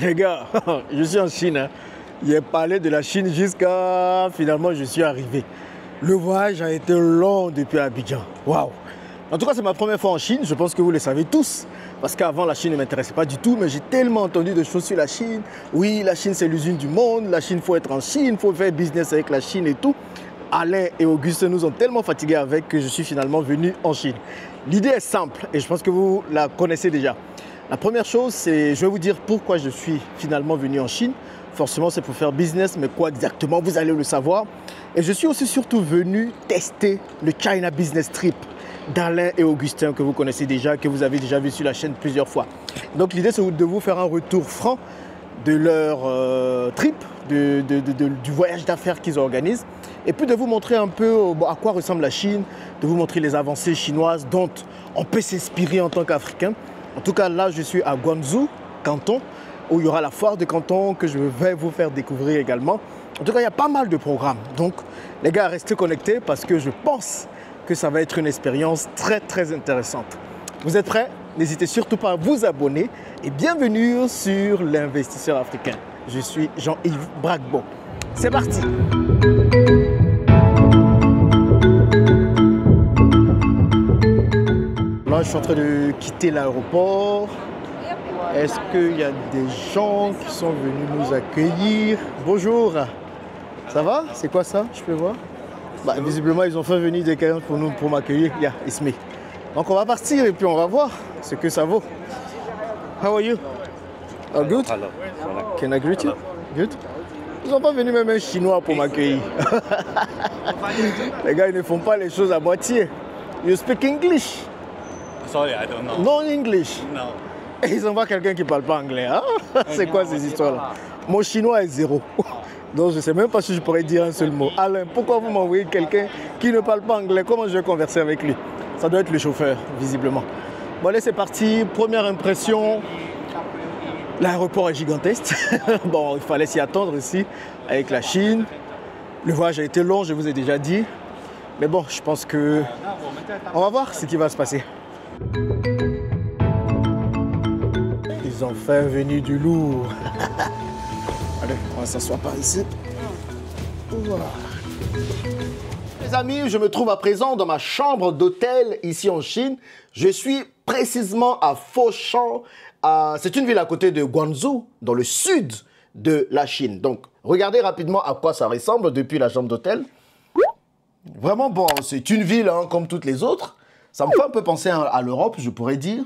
Les gars, je suis en Chine. Hein. J'ai parlé de la Chine jusqu'à... Finalement, je suis arrivé. Le voyage a été long depuis Abidjan. Waouh! En tout cas, c'est ma première fois en Chine. Je pense que vous le savez tous. Parce qu'avant, la Chine ne m'intéressait pas du tout. Mais j'ai tellement entendu de choses sur la Chine. Oui, la Chine, c'est l'usine du monde. La Chine, il faut être en Chine. Il faut faire business avec la Chine et tout. Alain et Auguste nous ont tellement fatigués avec que je suis finalement venu en Chine. L'idée est simple et je pense que vous la connaissez déjà. La première chose, c'est, je vais vous dire pourquoi je suis finalement venu en Chine. Forcément, c'est pour faire business, mais quoi exactement, vous allez le savoir. Et je suis aussi surtout venu tester le China Business Trip d'Alain et Augustin, que vous connaissez déjà, que vous avez déjà vu sur la chaîne plusieurs fois. Donc l'idée, c'est de vous faire un retour franc de leur trip, du voyage d'affaires qu'ils organisent, et puis de vous montrer un peu à quoi ressemble la Chine, de vous montrer les avancées chinoises dont on peut s'inspirer en tant qu'Africain. En tout cas, là, je suis à Guangzhou, Canton, où il y aura la foire de Canton que je vais vous faire découvrir également. En tout cas, il y a pas mal de programmes. Donc, les gars, restez connectés parce que je pense que ça va être une expérience très, très intéressante. Vous êtes prêts? N'hésitez surtout pas à vous abonner et bienvenue sur l'Investisseur africain. Je suis Jean-Yves Bragbo. C'est parti! Là, je suis en train de quitter l'aéroport. Est-ce qu'il y a des gens qui sont venus nous accueillir? Bonjour, ça va? C'est quoi ça? Je peux voir? Bah, visiblement, ils ont fait venir des clients pour m'accueillir. Yeah, it's me. Donc, on va partir et puis on va voir ce que ça vaut. How are you? Oh, good? Hello. Can I greet you? Good? Ils sont pas venus même un Chinois pour m'accueillir. Les gars, ils ne font pas les choses à moitié. You speak English? Sorry, I don't know. Non English? No. Et ils envoient quelqu'un qui ne parle pas anglais. Hein? C'est quoi ces histoires-là? Mon chinois est zéro. Donc je ne sais même pas si je pourrais dire un seul mot. Alain, pourquoi vous m'envoyez quelqu'un qui ne parle pas anglais? Comment je vais converser avec lui? Ça doit être le chauffeur, visiblement. Bon allez, c'est parti. Première impression. L'aéroport est gigantesque. Bon, il fallait s'y attendre aussi avec la Chine. Le voyage a été long, je vous ai déjà dit. Mais bon, je pense que... On va voir ce qui va se passer. Ils ont fait venir du lourd. Allez, on va s'asseoir par ici. Voilà. Les amis, je me trouve à présent dans ma chambre d'hôtel ici en Chine. Je suis précisément à Foshan. C'est une ville à côté de Guangzhou, dans le sud de la Chine. Donc, regardez rapidement à quoi ça ressemble depuis la chambre d'hôtel. Vraiment, bon, c'est une ville hein, comme toutes les autres. Ça me fait un peu penser à l'Europe, je pourrais dire.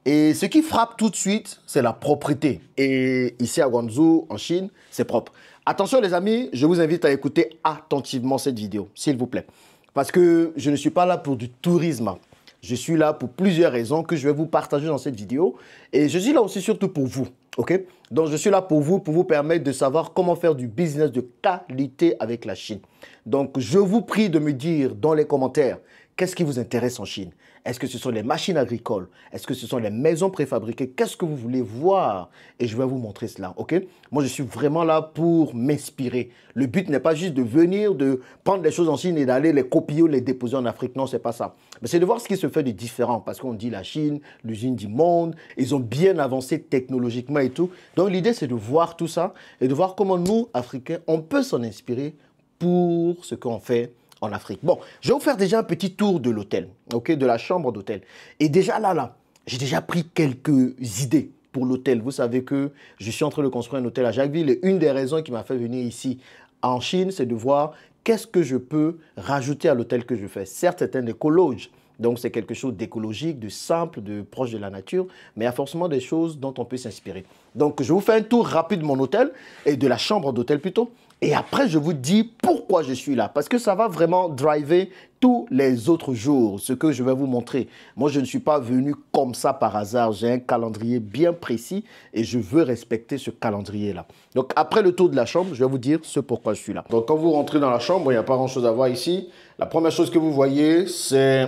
Et ce qui frappe tout de suite, c'est la propreté. Et ici à Guangzhou, en Chine, c'est propre. Attention les amis, je vous invite à écouter attentivement cette vidéo, s'il vous plaît. Parce que je ne suis pas là pour du tourisme. Je suis là pour plusieurs raisons que je vais vous partager dans cette vidéo. Et je suis là aussi surtout pour vous. Ok? Donc je suis là pour vous permettre de savoir comment faire du business de qualité avec la Chine. Donc je vous prie de me dire dans les commentaires qu'est-ce qui vous intéresse en Chine. Est-ce que ce sont les machines agricoles? Est-ce que ce sont les maisons préfabriquées? Qu'est-ce que vous voulez voir? Et je vais vous montrer cela, ok? Moi, je suis vraiment là pour m'inspirer. Le but n'est pas juste de venir, de prendre les choses en Chine et d'aller les copier ou les déposer en Afrique. Non, c'est pas ça. Mais c'est de voir ce qui se fait de différent. Parce qu'on dit la Chine, l'usine du monde, ils ont bien avancé technologiquement et tout. Donc, l'idée, c'est de voir tout ça et de voir comment nous, Africains, on peut s'en inspirer pour ce qu'on fait en Afrique. Bon, je vais vous faire déjà un petit tour de l'hôtel, ok, de la chambre d'hôtel. Et déjà là, j'ai déjà pris quelques idées pour l'hôtel. Vous savez que je suis en train de construire un hôtel à Jacquesville et une des raisons qui m'a fait venir ici en Chine, c'est de voir qu'est-ce que je peux rajouter à l'hôtel que je fais. Certes, c'est un écologe, donc c'est quelque chose d'écologique, de simple, de proche de la nature, mais il y a forcément des choses dont on peut s'inspirer. Donc, je vous fais un tour rapide de mon hôtel et de la chambre d'hôtel plutôt. Et après, je vous dis pourquoi je suis là. Parce que ça va vraiment driver tous les autres jours, ce que je vais vous montrer. Moi, je ne suis pas venu comme ça par hasard. J'ai un calendrier bien précis et je veux respecter ce calendrier-là. Donc, après le tour de la chambre, je vais vous dire ce pourquoi je suis là. Donc, quand vous rentrez dans la chambre, il n'y a pas grand-chose à voir ici. La première chose que vous voyez, c'est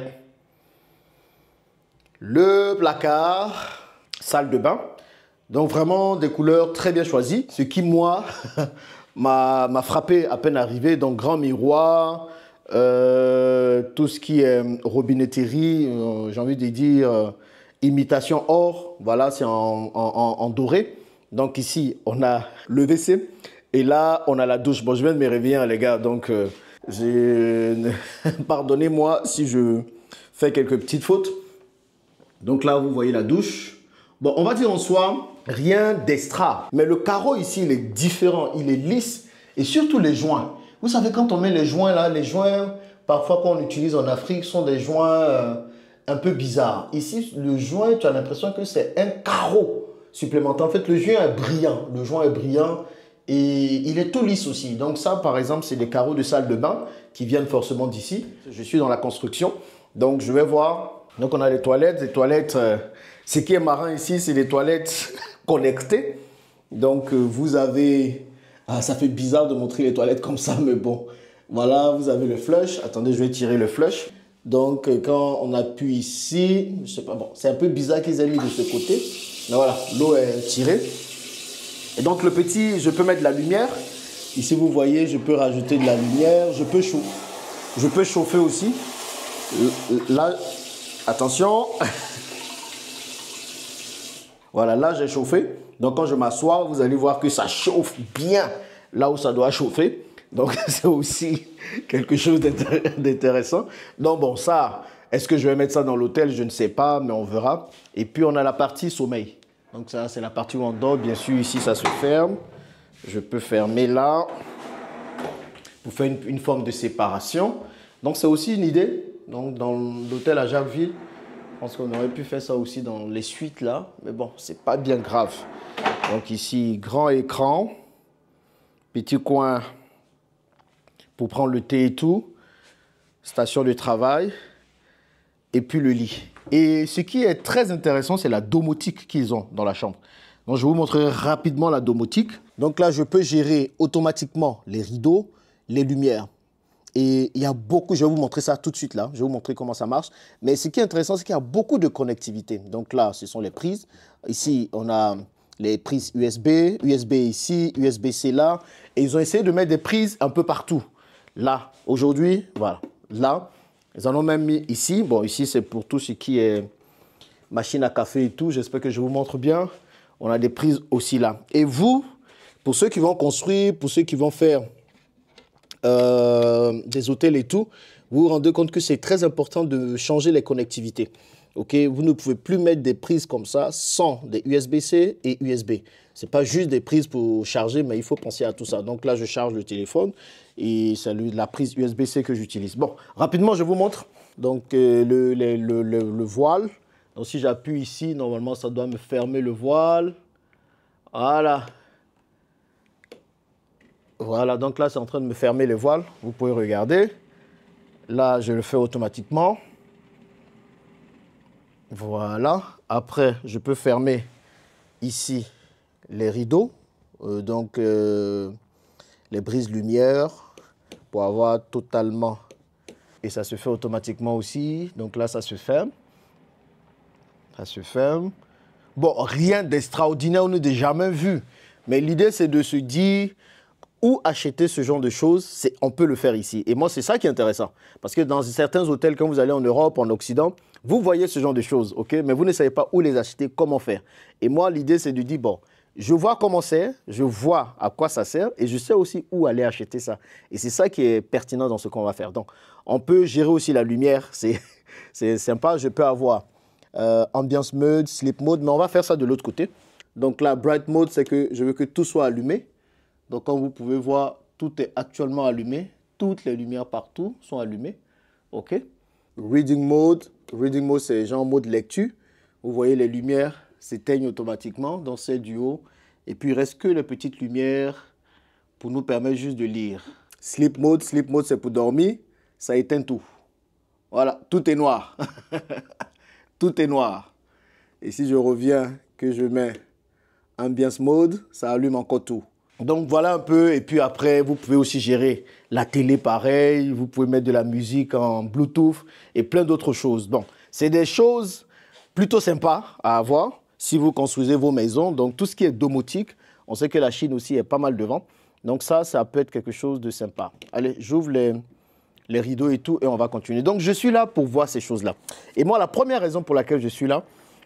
le placard, salle de bain. Donc, vraiment des couleurs très bien choisies. Ce qui, moi... m'a frappé à peine arrivé, donc grand miroir, tout ce qui est robinetterie, j'ai envie de dire imitation or, voilà, c'est en doré. Donc ici, on a le WC et là, on a la douche. Bon, je viens de me réveiller, les gars, donc pardonnez-moi si je fais quelques petites fautes. Donc là, vous voyez la douche. Bon, on va dire en soi, rien d'extra. Mais le carreau ici, il est différent, il est lisse. Et surtout les joints. Vous savez, quand on met les joints là, les joints, parfois qu'on utilise en Afrique, sont des joints un peu bizarres. Ici, le joint, tu as l'impression que c'est un carreau supplémentaire. En fait, le joint est brillant. Le joint est brillant et il est tout lisse aussi. Donc ça, par exemple, c'est des carreaux de salle de bain qui viennent forcément d'ici. Je suis dans la construction, donc je vais voir. Donc on a les toilettes. Les toilettes, ce qui est marrant ici, c'est les toilettes connectées. Donc vous avez... Ah, ça fait bizarre de montrer les toilettes comme ça, mais bon. Voilà, vous avez le flush. Attendez, je vais tirer le flush. Donc, quand on appuie ici, je sais pas, bon, c'est un peu bizarre qu'ils aient mis de ce côté. Mais voilà, l'eau est tirée. Et donc, le petit, je peux mettre de la lumière. Ici, vous voyez, je peux rajouter de la lumière. Je peux chauffer aussi. Là, attention. Voilà, là, j'ai chauffé. Donc, quand je m'assois, vous allez voir que ça chauffe bien là où ça doit chauffer. Donc, c'est aussi quelque chose d'intéressant. Donc, bon, ça, est-ce que je vais mettre ça dans l'hôtel? Je ne sais pas, mais on verra. Et puis, on a la partie sommeil. Donc, ça, c'est la partie où on dort. Bien sûr, ici, ça se ferme. Je peux fermer là pour faire une forme de séparation. Donc, c'est aussi une idée. Donc, dans l'hôtel à Jacquesville, je pense qu'on aurait pu faire ça aussi dans les suites là. Mais bon, c'est pas bien grave. Donc ici, grand écran. Petit coin pour prendre le thé et tout. Station de travail. Et puis le lit. Et ce qui est très intéressant, c'est la domotique qu'ils ont dans la chambre. Donc je vais vous montrer rapidement la domotique. Donc là, je peux gérer automatiquement les rideaux, les lumières. Et il y a beaucoup, je vais vous montrer ça tout de suite là, je vais vous montrer comment ça marche. Mais ce qui est intéressant, c'est qu'il y a beaucoup de connectivité. Donc là, ce sont les prises. Ici, on a les prises USB, USB ici, USB-C là. Et ils ont essayé de mettre des prises un peu partout. Là, aujourd'hui, voilà, là. Ils en ont même mis ici. Bon, ici, c'est pour tout ce qui est machine à café et tout. J'espère que je vous montre bien. On a des prises aussi là. Et vous, pour ceux qui vont construire, pour ceux qui vont faire des hôtels et tout, vous vous rendez compte que c'est très important de changer les connectivités. Okay? Vous ne pouvez plus mettre des prises comme ça sans des USB-C et USB. Ce n'est pas juste des prises pour charger, mais il faut penser à tout ça. Donc là, je charge le téléphone et c'est la prise USB-C que j'utilise. Bon, rapidement, je vous montre. Donc, le voile. Donc, si j'appuie ici, normalement, ça doit me fermer le voile. Voilà. Voilà, donc là, c'est en train de me fermer les voiles. Vous pouvez regarder. Là, je le fais automatiquement. Voilà. Après, je peux fermer ici les rideaux. Les brises-lumière pour avoir totalement... Et ça se fait automatiquement aussi. Donc là, ça se ferme. Ça se ferme. Bon, rien d'extraordinaire, on n'a jamais vu. Mais l'idée, c'est de se dire... Où acheter ce genre de choses, on peut le faire ici. Et moi, c'est ça qui est intéressant. Parce que dans certains hôtels, quand vous allez en Europe, en Occident, vous voyez ce genre de choses, ok? Mais vous ne savez pas où les acheter, comment faire. Et moi, l'idée, c'est de dire, bon, je vois comment c'est, je vois à quoi ça sert, et je sais aussi où aller acheter ça. Et c'est ça qui est pertinent dans ce qu'on va faire. Donc, on peut gérer aussi la lumière, c'est sympa. Je peux avoir ambiance mode, sleep mode, mais on va faire ça de l'autre côté. Donc là, bright mode, c'est que je veux que tout soit allumé. Donc, comme vous pouvez voir, tout est actuellement allumé. Toutes les lumières partout sont allumées. OK. Reading mode, c'est genre mode lecture. Vous voyez, les lumières s'éteignent automatiquement dans celle du haut. Et puis, il ne reste que les petites lumières pour nous permettre juste de lire. Sleep mode, c'est pour dormir. Ça éteint tout. Voilà, tout est noir. Tout est noir. Et si je reviens, que je mets ambiance mode, ça allume encore tout. Donc voilà un peu, et puis après, vous pouvez aussi gérer la télé pareil, vous pouvez mettre de la musique en Bluetooth et plein d'autres choses. Bon, c'est des choses plutôt sympas à avoir si vous construisez vos maisons. Donc tout ce qui est domotique, on sait que la Chine aussi est pas mal devant. Donc ça peut être quelque chose de sympa. Allez, j'ouvre les rideaux et tout et on va continuer. Donc je suis là pour voir ces choses-là. Et moi, la première raison pour laquelle je suis là,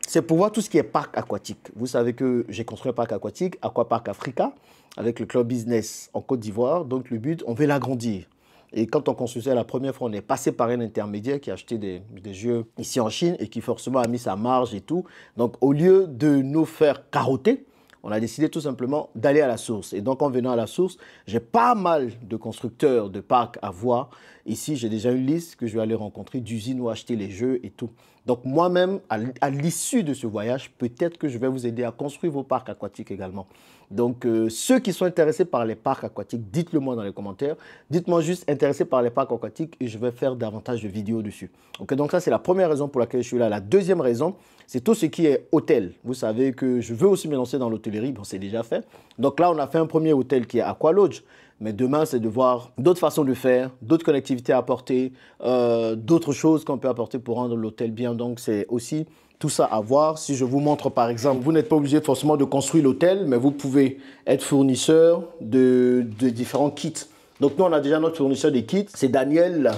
c'est pour voir tout ce qui est parc aquatique. Vous savez que j'ai construit un parc aquatique, Aquapark Africa, avec le club business en Côte d'Ivoire. Donc le but, on veut l'agrandir. Et quand on construisait la première fois, on est passé par un intermédiaire qui a acheté des jeux ici en Chine et qui forcément a mis sa marge et tout. Donc au lieu de nous faire carotter, on a décidé tout simplement d'aller à la source. Et donc en venant à la source, j'ai pas mal de constructeurs de parcs à voir. Ici, j'ai déjà une liste que je vais aller rencontrer d'usines où acheter les jeux et tout. Donc moi-même, à l'issue de ce voyage, peut-être que je vais vous aider à construire vos parcs aquatiques également. Donc ceux qui sont intéressés par les parcs aquatiques, dites-le moi dans les commentaires. Dites-moi juste intéressés par les parcs aquatiques et je vais faire davantage de vidéos dessus. Okay, donc ça, c'est la première raison pour laquelle je suis là. La deuxième raison, c'est tout ce qui est hôtel. Vous savez que je veux aussi me lancer dans l'hôtellerie. Bon, c'est déjà fait. Donc là, on a fait un premier hôtel qui est Aqualodge. Mais demain, c'est de voir d'autres façons de faire, d'autres connectivités à apporter, d'autres choses qu'on peut apporter pour rendre l'hôtel bien. Donc, c'est aussi tout ça à voir. Si je vous montre, par exemple, vous n'êtes pas obligé forcément de construire l'hôtel, mais vous pouvez être fournisseur de différents kits. Donc, nous, on a déjà notre fournisseur des kits. C'est Daniel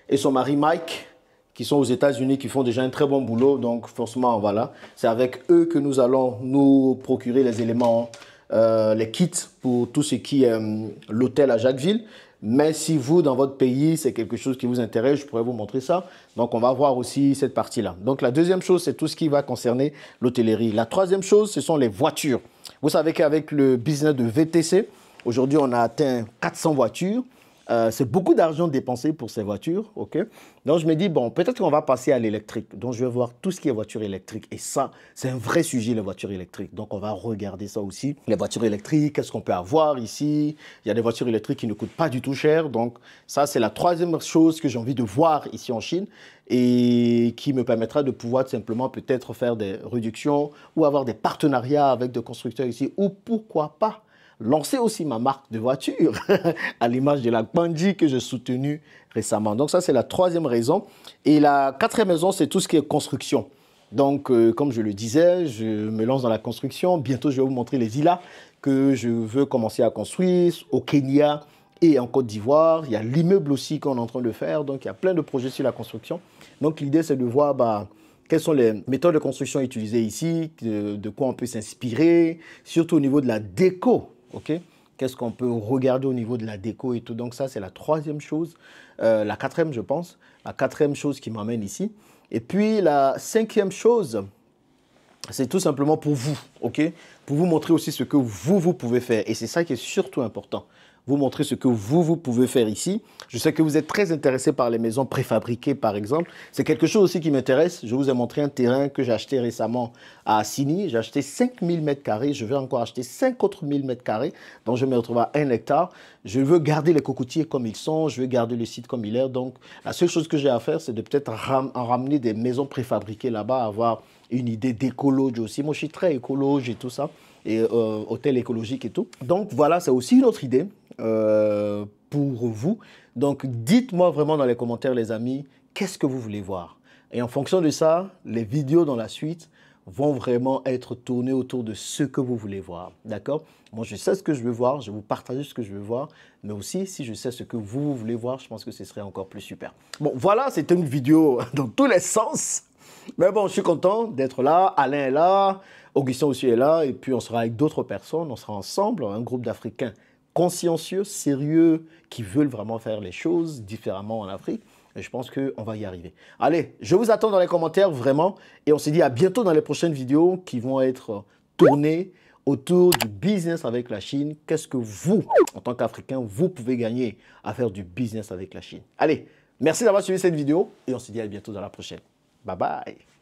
et son mari Mike, qui sont aux États-Unis, qui font déjà un très bon boulot. Donc, forcément, voilà. C'est avec eux que nous allons nous procurer les éléments, les kits pour tout ce qui est l'hôtel à Jacquesville. Mais si vous, dans votre pays, c'est quelque chose qui vous intéresse, je pourrais vous montrer ça. Donc, on va voir aussi cette partie-là. Donc, la deuxième chose, c'est tout ce qui va concerner l'hôtellerie. La troisième chose, ce sont les voitures. Vous savez qu'avec le business de VTC, aujourd'hui, on a atteint 400 voitures. C'est beaucoup d'argent dépensé pour ces voitures, ok? Donc, je me dis, bon, peut-être qu'on va passer à l'électrique. Donc, je vais voir tout ce qui est voiture électrique. Et ça, c'est un vrai sujet, les voitures électriques. Donc, on va regarder ça aussi. Les voitures électriques, qu'est-ce qu'on peut avoir ici? Il y a des voitures électriques qui ne coûtent pas du tout cher. Donc, ça, c'est la troisième chose que j'ai envie de voir ici en Chine et qui me permettra de pouvoir simplement peut-être faire des réductions ou avoir des partenariats avec des constructeurs ici. Ou pourquoi pas lancer aussi ma marque de voiture à l'image de la Bandit que j'ai soutenue récemment. Donc ça, c'est la troisième raison. Et la quatrième raison, c'est tout ce qui est construction. Donc, comme je le disais, je me lance dans la construction. Bientôt, je vais vous montrer les villas que je veux commencer à construire au Kenya et en Côte d'Ivoire. Il y a l'immeuble aussi qu'on est en train de faire. Donc, il y a plein de projets sur la construction. Donc, l'idée, c'est de voir quelles sont les méthodes de construction utilisées ici, de quoi on peut s'inspirer, surtout au niveau de la déco. Okay? Qu'est-ce qu'on peut regarder au niveau de la déco et tout. Donc ça, c'est la troisième chose. La quatrième, je pense. La quatrième chose qui m'amène ici. Et puis, la cinquième chose, c'est tout simplement pour vous. Okay? Pour vous montrer aussi ce que vous pouvez faire. Et c'est ça qui est surtout important. Vous montrer ce que vous pouvez faire ici. Je sais que vous êtes très intéressé par les maisons préfabriquées, par exemple. C'est quelque chose aussi qui m'intéresse. Je vous ai montré un terrain que j'ai acheté récemment à Assini. J'ai acheté 5000 m². Je vais encore acheter 5 autres 1000 m². Donc, je me retrouve à 1 hectare. Je veux garder les cocotiers comme ils sont. Je veux garder le site comme il est. Donc, la seule chose que j'ai à faire, c'est de peut-être ramener des maisons préfabriquées là-bas, avoir une idée d'écologie aussi. Moi, je suis très écologie et tout ça. Et hôtel écologique et tout. Donc, voilà, c'est aussi une autre idée pour vous. Donc, dites-moi vraiment dans les commentaires, les amis, qu'est-ce que vous voulez voir? Et en fonction de ça, les vidéos dans la suite vont vraiment être tournées autour de ce que vous voulez voir. D'accord? Moi, je sais ce que je veux voir, je vais vous partager ce que je veux voir, mais aussi, si je sais ce que vous voulez voir, je pense que ce serait encore plus super. Bon, voilà, c'était une vidéo dans tous les sens. Mais bon, je suis content d'être là. Alain est là, Augustin aussi est là, et puis on sera avec d'autres personnes, on sera ensemble, un groupe d'Africains consciencieux, sérieux, qui veulent vraiment faire les choses différemment en Afrique. Et je pense qu'on va y arriver. Allez, je vous attends dans les commentaires, vraiment. Et on se dit à bientôt dans les prochaines vidéos qui vont être tournées autour du business avec la Chine. Qu'est-ce que vous, en tant qu'Africain, vous pouvez gagner à faire du business avec la Chine? Allez, merci d'avoir suivi cette vidéo et on se dit à bientôt dans la prochaine. Bye bye.